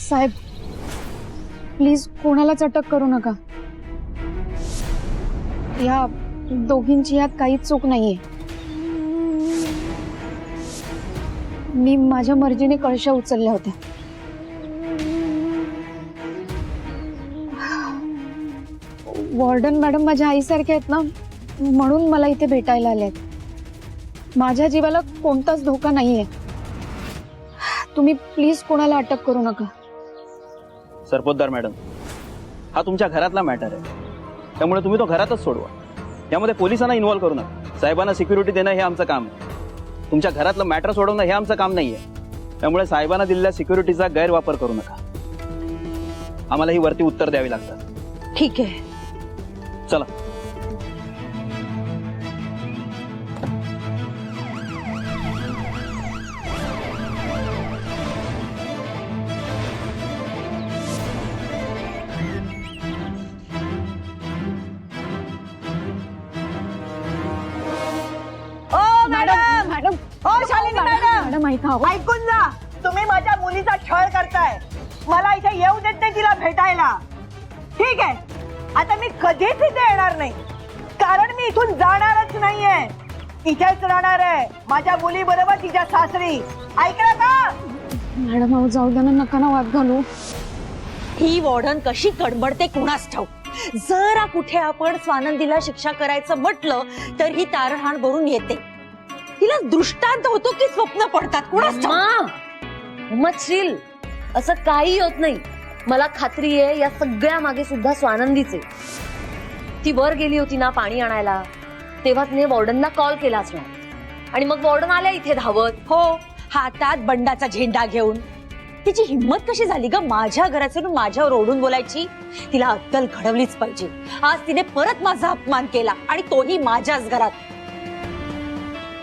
साहेब please कोणालाच अटक करू नका. या दोघींची यात काहीच चूक नाहीये. मी माझ्या मर्जीने कळशा उचलल्या होत्या. वॉर्डन मॅडम माझ्या आईसारख्या आहेत ना, म्हणून मला इथे भेटायला आल्यात. माझ्या जीवाला कोणताच धोका नाहीये. तुम्ही प्लीज कोणाला अटक करू नका. सरपोतदार मॅडम, हा तुमच्या घरातला मॅटर आहे, त्यामुळे तुम्ही तो घरातच सोडवा. यामध्ये पोलिसांना इन्व्हॉल्व करू नका. साहेबांना सिक्युरिटी देणं हे आमचं काम आहे. तुमच्या घरातलं मॅटर सोडवणं हे आमचं काम नाहीये. त्यामुळे साहेबांना दिलेल्या सिक्युरिटीचा गैरवापर करू नका. आम्हाला ही वरती उत्तर द्यावी लागतात. ठीक आहे, चला. मॅडम मॅडम हो शालिनी मॅडम, मॅडम ऐका हो. ऐकून जा. तुम्ही माझ्या मुलीचा छळ करताय. मला इथे येऊ देत नाही तिला भेटायला. ठीक आहे, आता मी कधीच इथे येणार नाही, कारण मी इथून जाणारच नाहीये. इथेच राहणार आहे माझ्या मुली बरोबर तिच्या सासरी. ऐकलं का? मॅडम अहो जाऊ द्या ना, नका ना वाद घालू. ही वॉर्डन कशी कडबडते कुणास ठाऊक. जरा कुठे आपण स्वानंदीला शिक्षा करायचं म्हटलं तर ही तारहाण भरून येते. तिला दृष्टांत होतो की स्वप्न पडतात कुणास ठाऊक. मच्छील असं काही होत नाही. मला खात्री आहे या सगळ्या मागे सुद्धा स्वानंदीचे. ती वर गेली होती ना पाणी आणायला, तेव्हा तिने वॉर्डनला कॉल केला असणार आणि मग वॉर्डन आल्या इथे धावत. हो, हातात बंडाचा झेंडा घेऊन. तिची हिंमत कशी झाली ग माझ्या घरात माझ्यावर ओढून बोलायची. तिला अक्कल घडवलीच पाहिजे. आज तिने परत माझा अपमान केला आणि तोही माझ्याच घरात.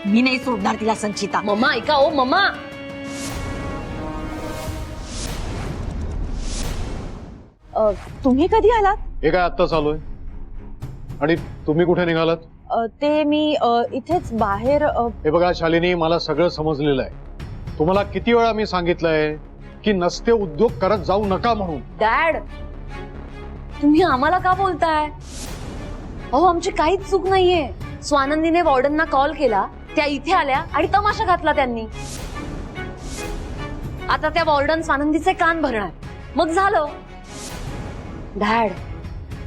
मी नाही सोडणार तिला संचिता. मम्मा ऐका ओ मम्मा. तुम्ही कधी आलात? हे काय आत्ता चालू आहे? आणि तुम्ही कुठे निघालात? ते मी इथेच बाहेर. हे बघा शालिनी, मला सगळं समजलेलं आहे. तुम्हाला किती वेळा मी सांगितलंय की नसते उद्योग करत जाऊ नका म्हणून. डॅड तुम्ही आम्हाला का बोलताय? अहो आमची काहीच चूक नाहीये. स्वानंदीने वॉर्डनना कॉल केला, त्या इथे आल्या आणि तमाशा घातला त्यांनी. आता त्या वॉर्डन स्वानंदीचे कान भरणार, मग झालं. Dad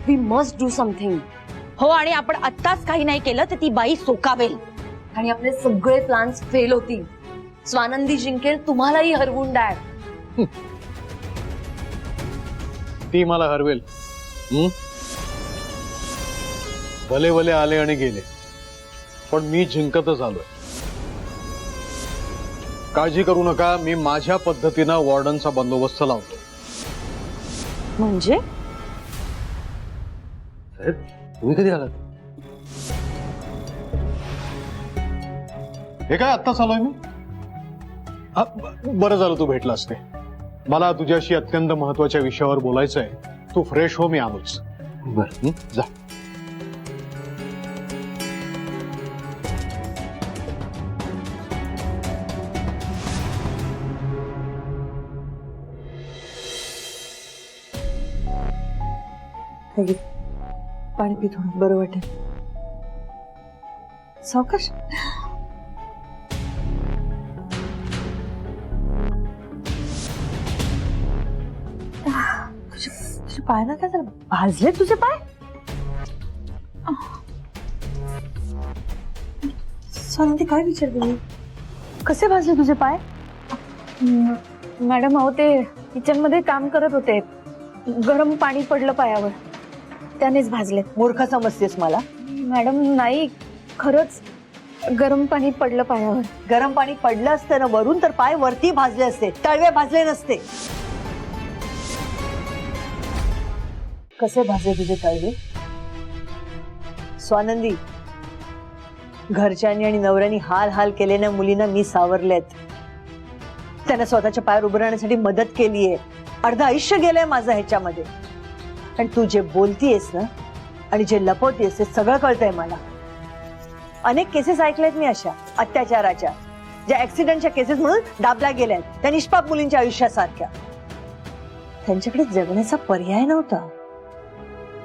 we must do something. हो, आणि आपण आत्ताच काही नाही केलं तर ती बाई सोकावेल आणि आपले सगळे प्लॅन्स फेल होतील. स्वानंदी जिंकेल, तुम्हालाही हरवून. डॅड ती मला हरवेल. भले भले आले आणि गेले, पण मी जिंकतच आलोय. काळजी करू नका, मी माझ्या पद्धतीनं वॉर्डनचा बंदोबस्त लावतो. म्हणजे तुम्ही कधी आलात? हे काय आत्ता चालूय मी? बरं झालं तू भेटला असते. मला तुझ्याशी अत्यंत महत्वाच्या विषयावर बोलायचंय. तू फ्रेश हो, मी आलोच. बर जा. पाणी पी, थोडं बरं वाटेल. सावकाश. तुझे पाय ना काय झालं? भाजले तुझे पाय? स्वानंदी काय विचारते मी? कसे भाजले तुझे पाय? मॅडम अहो ते किचन मध्ये काम करत होते, गरम पाणी पडलं पायावर, त्यानेच भाजले. मूर्ख समजतेस मला? मॅडम नाही, खरंच गरम पाणी पडलं पायावर. गरम पाणी पडलं असतं ना वरून तर पाय वरती भाजले असते, तळवे भाजले नसते. कसे भाजले तुझे तळवे? स्वानंदी, घरच्यांनी आणि नवऱ्यानी हाल हाल केलेल्या मुलींना मी सावरलेत. त्यांना स्वतःच्या पायावर उभं राहण्यासाठी मदत केलीये. अर्ध आयुष्य गेलंय माझं ह्याच्यामध्ये. पण तू जे बोलतीयस ना आणि जे लपवतेस ते सगळं कळतंय मला. अनेक केसेस ऐकल्यात मी अशा अत्याचाराच्या, ज्या ऍक्सिडेंटच्या केसेस म्हणून दाबल्या गेल्यात, त्या निष्पाप मुलींच्या आयुष्यासारख्या. त्यांच्याकडे जगण्याचा पर्याय नव्हता.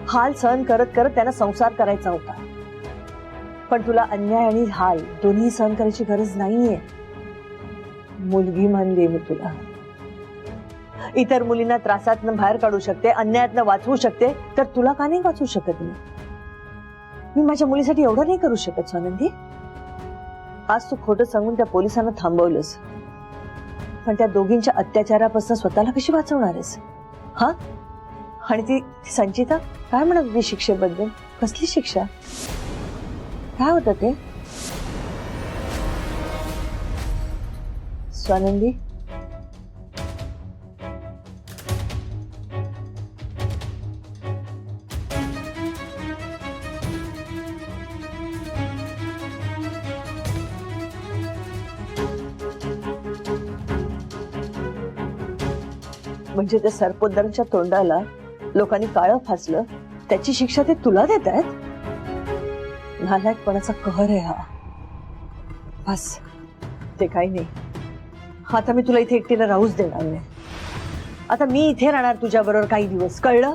हाल सहन करत करत त्यांना संसार करायचा होता. पण तुला अन्याय आणि हाल दोन्ही सहन करायची गरज नाहीये. मुलगी मानली मी तुला. इतर मुलींना त्रासातनं बाहेर काढू शकते, अन्यायातनं वाचवू शकते, तर तुला का नाही वाचवू शकत मी माझ्या मुलीसाठी एवढं नाही करू शकत स्वानंदी. आज तू खोटं सांगून त्या पोलिसांना थांबवलंस, पण त्या दोघींच्या अत्याचारापासून स्वतःला कशी वाचवणार आहेस? हा, आणि ती संचिता काय म्हणत होती शिक्षेबद्दल? कसली शिक्षा? काय होतं ते? स्वानंदी, म्हणजे त्या सरपोतदारांच्या तोंडाला लोकांनी काळं फासलं, त्याची शिक्षा ते तुला देत आहेत? नालायकपणाचा कहर आहे हा. बस, ते काही नाही. आता मी तुला इथे एकटीला राहूच देणार नाही. आता मी इथे राहणार तुझ्या बरोबर काही दिवस, कळलं?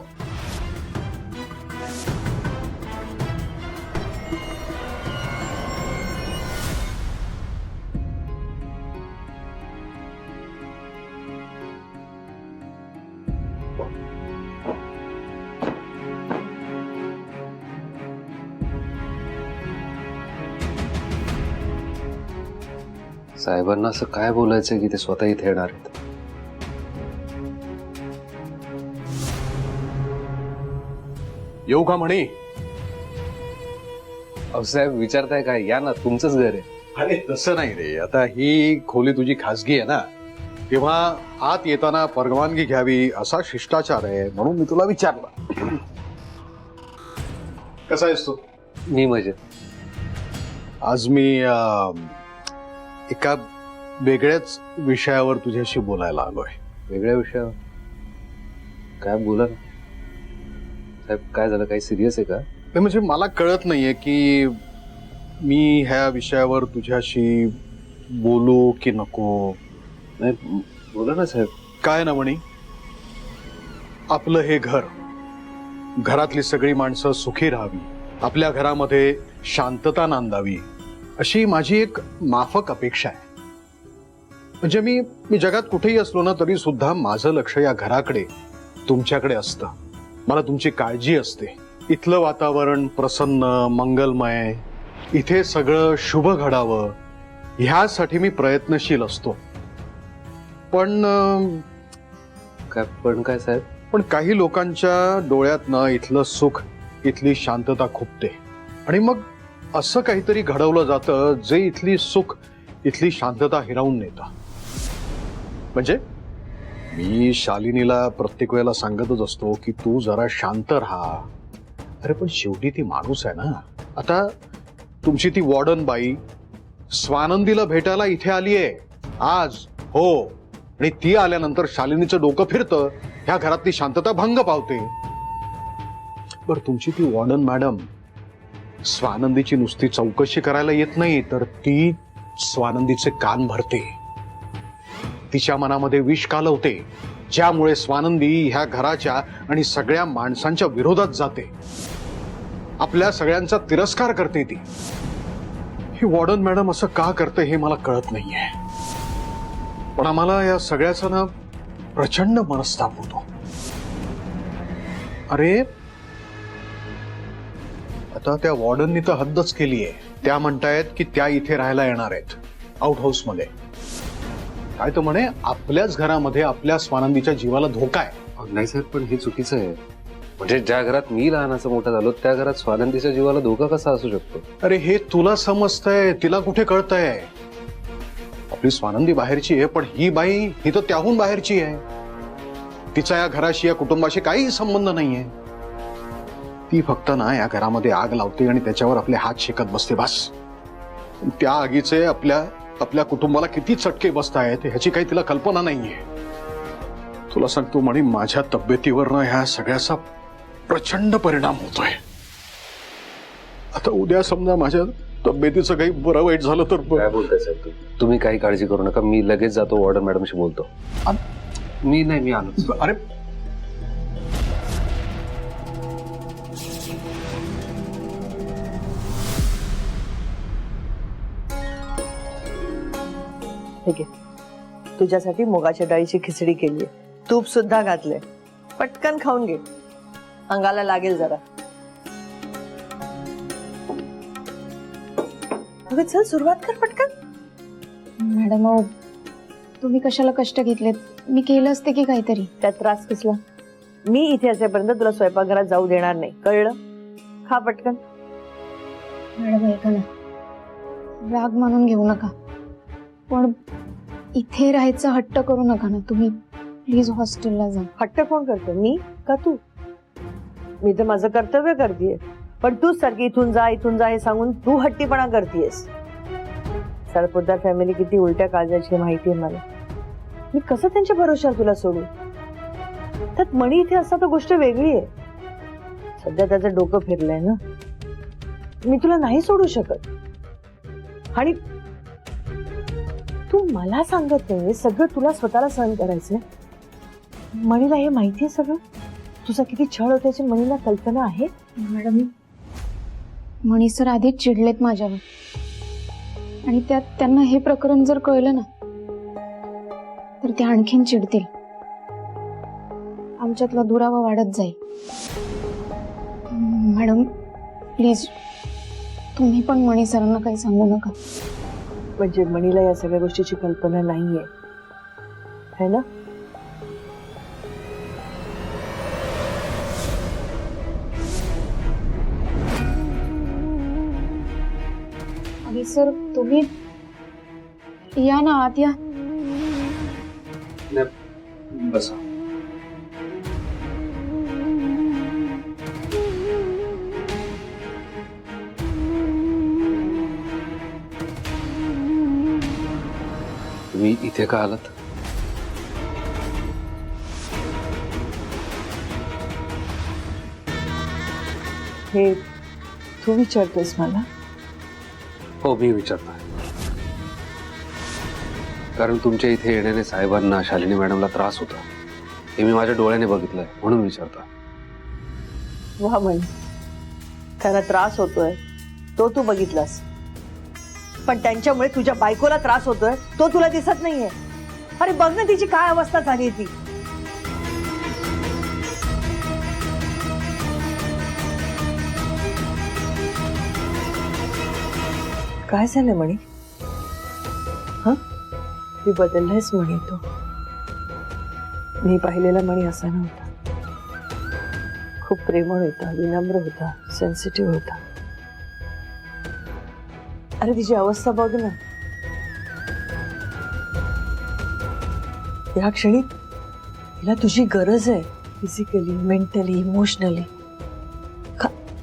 साहेबांना असं काय बोलायचं की ते स्वतः इथे येणार आहेत? येऊ का म्हणे? अहो साहेब, विचारताय काय? या ना, तुमचंच घर आहे. अरे तसं नाही रे. आता ही खोली तुझी खासगी आहे ना, तेव्हा आत येताना परवानगी घ्यावी असा शिष्टाचार आहे, म्हणून मी तुला विचारलं. कसा आहेस तू? मी मजेत. आज मी एका वेगळ्याच विषयावर तुझ्याशी बोलायला आलोय. वेगळ्या विषयावर? काय बोला ना साहेब. काय झालं? काही सिरियस आहे का? नाही, म्हणजे मला कळत नाहीये की मी ह्या विषयावर तुझ्याशी बोलू की नको. नाही, बोला ना साहेब. काय ना म्हणे, आपलं हे घर, घरातली सगळी माणसं सुखी राहावी, आपल्या घरामध्ये शांतता नांदावी, अशी माझी एक माफक अपेक्षा आहे. म्हणजे मी जगात कुठेही असलो ना तरी सुद्धा माझं लक्ष या घराकडे, तुमच्याकडे असतं. मला तुमची काळजी असते. इथलं वातावरण प्रसन्न, मंगलमय, इथे सगळं शुभ घडावं ह्यासाठी मी प्रयत्नशील असतो. पण काय साहेब? पण काही लोकांच्या डोळ्यातनं इथलं सुख, इथली शांतता खुपते, आणि मग असं काहीतरी घडवलं जातं जे इथली सुख, इथली शांतता हिरावून नेतं. म्हणजे मी शालिनीला प्रत्येक वेळेला सांगतच असतो की तू जरा शांत राहा. अरे पण शेवटी ती माणूस आहे ना. आता तुमची ती वॉर्डन बाई स्वानंदीला भेटायला इथे आलीये आज. हो, आणि ती आल्यानंतर शालिनीचं डोकं फिरतं, ह्या घरातली शांतता भंग पावते. बरं, तुमची ती वॉर्डन मॅडम स्वानंदीची नुसती चौकशी करायला येत नाही, तर ती स्वानंदीचे कान भरते, तिच्या मनामध्ये विष कालवते, ज्यामुळे स्वानंदी ह्या घराच्या आणि सगळ्या माणसांच्या विरोधात जाते. आपल्या सगळ्यांचा तिरस्कार करते ती. ही वॉर्डन मॅडम असं का करते हे मला कळत नाहीये. पण आम्हाला या सगळ्याचा ना प्रचंड मनस्ताप होतो. अरे आता त्या वॉर्डननी तर हद्दच केली आहे. त्या म्हणतायत की त्या इथे राहायला येणार आहेत, आउट हाऊस मध्ये. काय तर म्हणे, आपल्याच घरामध्ये आपल्या स्वानंदीच्या जीवाला धोका आहे. नाही साहेब, पण हे चुकीचं आहे. म्हणजे ज्या घरात मी लहानाचा मोठा झालो त्या घरात स्वानंदीच्या जीवाला धोका कसा असू शकतो? अरे हे तुला समजतंय, तिला कुठे कळतंय? आपली स्वानंदी बाहेरची आहे, पण ही बाई ही तर त्याहून बाहेरची आहे. तिचा या घराशी, या कुटुंबाशी काही संबंध नाहीये. ती फक्त ना या घरामध्ये आग लावते आणि त्याच्यावर आपले हात शेकत बसते, बस. त्या आगीचे आपल्या कुटुंबाला किती चटके बसतायत ह्याची काही तिला कल्पना नाहीये. तुला सांगतो म्हणे, माझ्या तब्येतीवर ना ह्या सगळ्याचा प्रचंड परिणाम होतोय. आता उद्या समजा माझ्या तब्येतीचं काही बरं वाईट झालं तर काय बोलताय साहेब? तुम्ही काही काळजी करू नका, मी लगेच जातो, वॉर्डन मॅडमशी बोलतो. मी आलो. अरे ठीक आहे, तुझ्यासाठी मुगाच्या डाळीची खिचडी केली, तूप सुद्धा घातले, पटकन खाऊन घे, अंगाला लागेल जरा. अगं चल सुरुवात कर पटकन. मॅडम अहो, तुम्ही कशाला कष्ट घेतलेत? मी केलं असते की काहीतरी. त्यात त्रास कसला? मी इथे असेपर्यंत तुला स्वयंपाकघरात जाऊ देणार नाही, कळलं? खा पटकन. मॅडम ऐका ना, राग मानून घेऊ नका, पण इथे राहायचं हट्ट करू नका ना तुम्ही. प्लीज हॉस्टेलला जा. हट्ट कोण करतो, मी का तू? मी तर माझं कर्तव्य करतेय, पण तूच सारखी इथून जा हे सांगून तू हट्टीपणा करतेयस. सरपोतदार फॅमिली किती उलट्या काळजाची माहिती आहे मला. मी कसं त्यांच्या भरोशावर तुला सोडू? त्यात मणी इथे असता तर गोष्ट वेगळी आहे. सध्या त्याचं डोकं फिरलंय ना, मी तुला नाही सोडू शकत. आणि तू मला सांगत नाही सगळं तुला स्वतःला सहन करायचंय. मणीला हे माहितीये सगळं? तुझा किती छळ होत्याची मणीला कल्पना आहे? मॅडम, मणी सर आधीच चिडलेत माझ्यावर, आणि त्यात त्यांना हे प्रकरण जर कळलं ना तर ते आणखीन चिडतील. आमच्यातला दुरावा वाढत जाईल. मॅडम प्लीज तुम्ही पण मणी सरांना काही सांगू नका. म्हणजे मणीला या सगळ्या गोष्टीची कल्पना नाहीये है ना? अरे सर तुम्ही या ना, आत या. बसा. तुम्ही इथे का आलात? हे तू विचारतोस मला? हो, मी विचारतोय. कारण तुमच्या इथे येण्याने साहेबांना, शालिनी मॅडमला त्रास होता हे मी माझ्या डोळ्याने बघितलंय, म्हणून विचारतो. वा म्हण, त्यांना त्रास होतोय तो तू बघितलास, पण त्यांच्यामुळे तुझ्या बायकोला त्रास होतोय तो तुला दिसत नाहीये. अरे बघ ना तिची काय अवस्था झाली ती. काय झालं म्हणे? हा, ती बदललायस म्हणे तो. मी पाहिलेला मणी असा नव्हता. खूप प्रेमळ होता, विनम्र होता, सेन्सिटिव्ह होता. अरे तिची अवस्था बघ ना. या क्षणी तिला तुझी गरज आहे, फिजिकली, मेंटली, इमोशनली.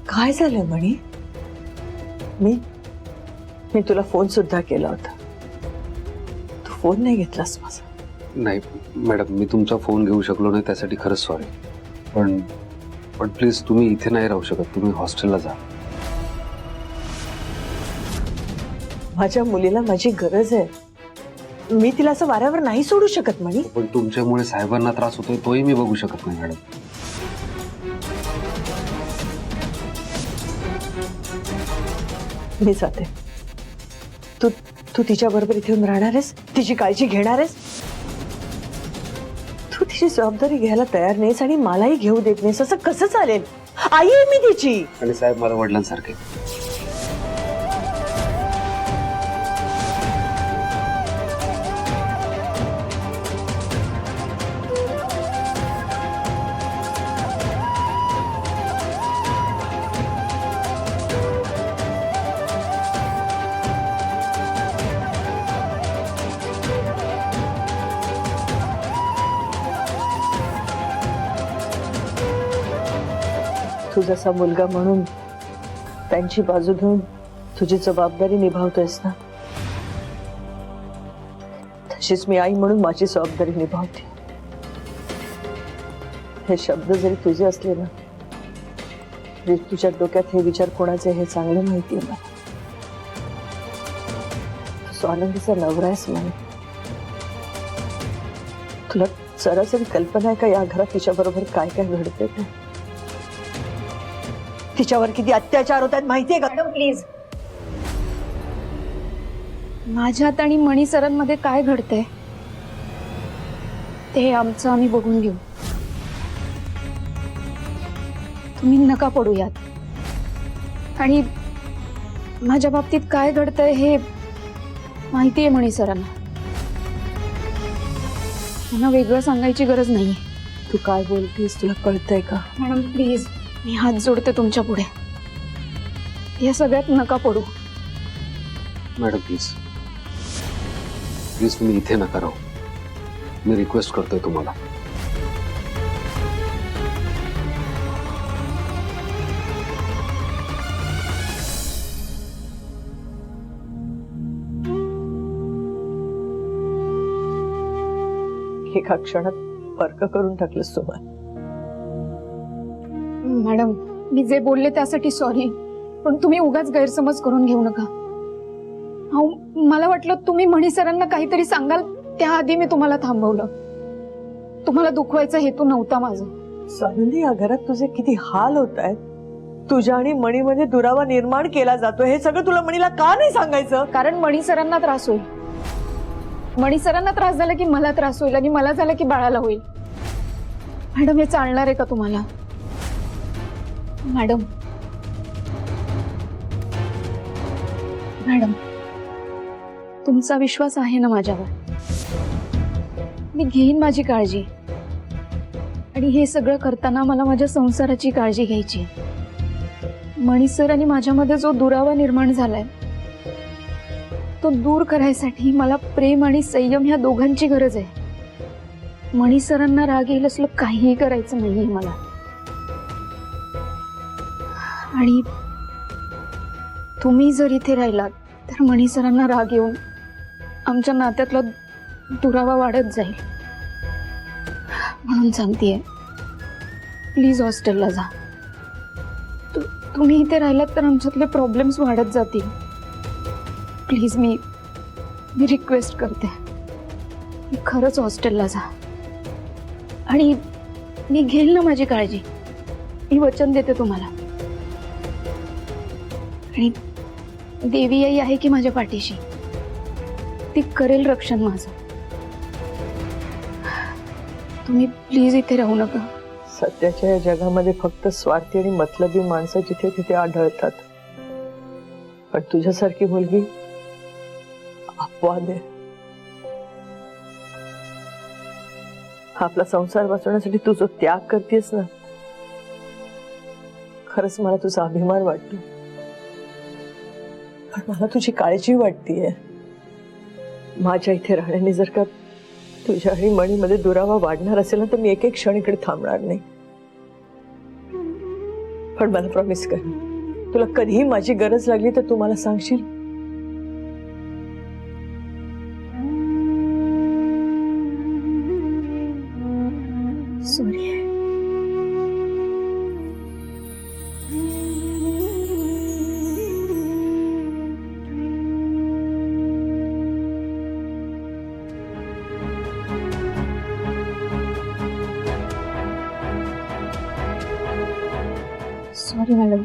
काय झालं म्हणे? मी तुला फोन सुद्धा केला होता, तू फोन नाही घेतलास माझा. नाही मॅडम, मी तुमचा फोन घेऊ शकलो नाही, त्यासाठी खरंच सॉरी. पण प्लीज तुम्ही इथे नाही राहू शकत, तुम्ही हॉस्टेलला जा. माझ्या मुलीला माझी गरज आहे, मी तिला असं वाऱ्यावर नाही सोडू शकत म्हणे. पण तुमच्यामुळे साहेबांना त्रास होतोय तोही मी बघू शकत नाही मॅडम. मी जाते. तू तिच्या बरोबर इथे येऊन राहणार आहेस, तिची काळजी घेणार आहेस. तू तिची जबाबदारी घ्यायला तयार नाहीस आणि मलाही घेऊ देत नाहीस, असं कसं चालेल? आई आहे मी तिची. आणि साहेब मला वडिलांसारखे. तू जसा मुलगा म्हणून त्यांची बाजू घेऊन तुझी जबाबदारी निभावतोयस ना, तशीच मी आई म्हणून माझी जबाबदारी निभावते. हे शब्द जरी तुझे असले ना, तरी तुझ्या डोक्यात हे विचार कोणाचे हे चांगले माहिती आहे मला. तू आनंदीचा नवरा आहेस म्हणे. तुला सरासरी कल्पना आहे का या घरात तिच्या बरोबर काय काय घडते ते? तिच्यावर किती अत्याचार होतात माहितीये का? Madam please. माझ्यात आणि मणी सरांमध्ये काय घडतंय ते आमचं आम्ही बघून घेऊ. तुम्ही नका पडू यात. आणि माझ्या बाबतीत काय घडतंय हे माहिती आहे मणी सरांना. त्यांना वेगळं सांगायची गरज नाही. तू काय बोलतेस तुला कळतंय का? मॅडम प्लीज, मी हात जोडते तुमच्या पुढे. या सगळ्यात नका पडू. मॅडम प्लीज प्लीज तुम्ही इथे नका राहू. मी रिक्वेस्ट करतोय तुम्हाला. एका क्षणात फरक करून टाकलंस तुम्हाला. मॅडम, मी जे बोलले त्यासाठी सॉरी, पण तुम्ही उगाच गैरसमज करून घेऊ नका. अहो, मला वाटलं तुम्ही मणी सरांना काहीतरी सांगाल त्याआधी मी तुम्हाला थांबवलं. तुम्हाला दुखवायचा हेतू नव्हता माझा. स्वानंदी, या घरात तुझे किती हाल होत आहेत. तुझ्या आणि मणीमध्ये दुरावा निर्माण केला जातो. हे सगळं तुला मणीला का नाही सांगायचं? कारण मणी सरांना त्रास होईल. मणी सरांना त्रास झाला की मला त्रास होईल, आणि मला झालं की बाळाला होईल. मॅडम, हे चालणार आहे का तुम्हाला? मॅडम मॅडम तुमचा विश्वास आहे ना माझ्यावर? मी घेईन माझी काळजी. आणि हे सगळं करताना मला माझ्या संसाराची काळजी घ्यायची. मणी सर आणि माझ्यामध्ये जो दुरावा निर्माण झालाय तो दूर करायसाठी मला प्रेम आणि संयम ह्या दोघांची गरज आहे. मणी सरांना राग येईल असलं काहीही करायचं नाहीये मला. आणि तुम्ही जर इथे राहिलात तर मणी सरांना राग येऊन आमच्या नात्यातला दुरावा वाढत जाईल. म्हणून सांगतेय, प्लीज हॉस्टेलला जा. तुम्ही इथे राहिलात तर आमच्यातले प्रॉब्लेम्स वाढत जातील. प्लीज, मी रिक्वेस्ट करते, मी खरंच हॉस्टेलला जा. आणि मी घेईल ना माझी काळजी. मी वचन देते तुम्हाला. आणि देवी आई आहे की माझ्या पाठीशी, ती करेल रक्षण माझं. तुम्ही प्लीज इथे राहू नका. सध्याच्या या जगामध्ये फक्त स्वार्थी आणि मतलबी माणसं जिथे तिथे आढळतात. पण तुझ्यासारखी मुलगी अपवाद आहे. आपला संसार वाचवण्यासाठी तू जो त्याग करतेस ना, खरंच मला तुझा अभिमान वाटतो. पण मला तुझी काळजी वाटतेय. माझ्या इथे राहण्याने जर का तुझ्या आणि मणीमध्ये दुरावा वाढणार असेल ना, तर मी एक एक क्षण इकडे थांबणार नाही. पण मला प्रॉमिस कर, तुला कधीही माझी गरज लागली तर तू मला सांगशील. सॉरी. सॉरी मॅडम,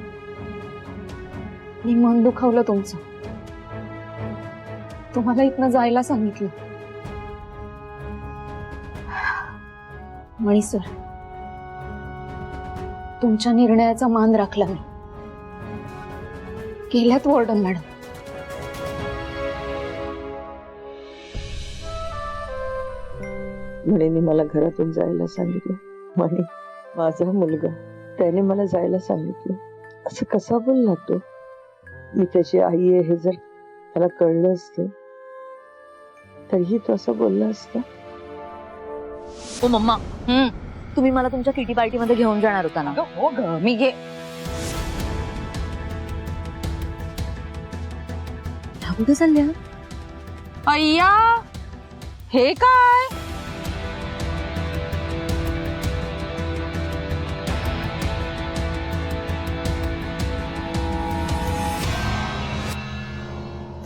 मी मन दुखावलं तुमचं. तुम्हाला इथनं जायला सांगितलं. मणी सर, तुमच्या निर्णयाचा मान राखला मी. गेल्यात वॉर्डन मॅडम. मणीने मला घरातून जायला सांगितलं. मणी माझा मुलगा, त्याने मला जायला सांगितलं. असं कसा बोलला तो? मी त्याची आई आहे हे जर त्याला कळलं असतं तरीही तो असं बोलला असता. ओ मम्मा, तुम्ही मला तुमच्या किटी पार्टी मध्ये घेऊन जाणार होता ना? हो ग, मी घे. कुठे चालल्या? अय्या, हे काय?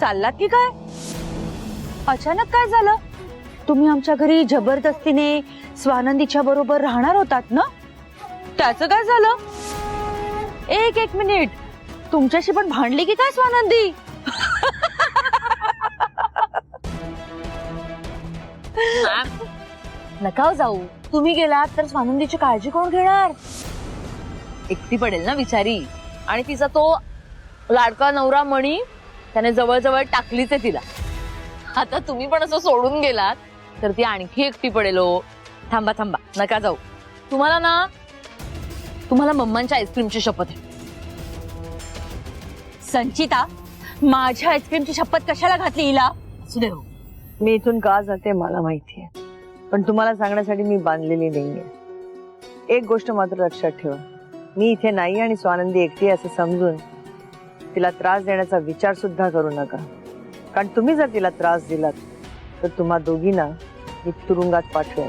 चाललात की काय? अचानक काय झालं? तुम्ही आमच्या घरी जबरदस्तीने स्वानंदीच्या बरोबर राहणार होतात ना? त्याचं काय झालं? एक मिनिट, तुमच्याशी पण भांडली की काय स्वानंदी? नका हो जाऊ. तुम्ही गेलात तर स्वानंदीची काळजी कोण घेणार? एकटी पडेल ना बिचारी. आणि तिचा तो लाडका नवरा मणी त्याने जवळजवळ टाकलीच आहे तिला. आता तुम्ही पण असं सोडून गेलात तर ती आणखी एकटी पडेल हो. थांबा थांबा, नका जाऊ. तुम्हाला मम्मांच्या आईस्क्रीमची शपथ आहे. संचिता, माझ्या आईस्क्रीमची शपथ कशाला घातली हिला? असू दे हो. मी इथून का जाते मला माहितीये, पण तुम्हाला सांगण्यासाठी मी बांधलेली नाहीये. एक गोष्ट मात्र लक्षात ठेवा, मी इथे नाही आणि स्वानंदी एकटी असं समजून तिला त्रास देण्याचा विचार सुद्धा करू नका. कारण तुम्ही जर तिला त्रास दिलात तर तुम्हा दोघींना मी तुरुंगात पाठवेन.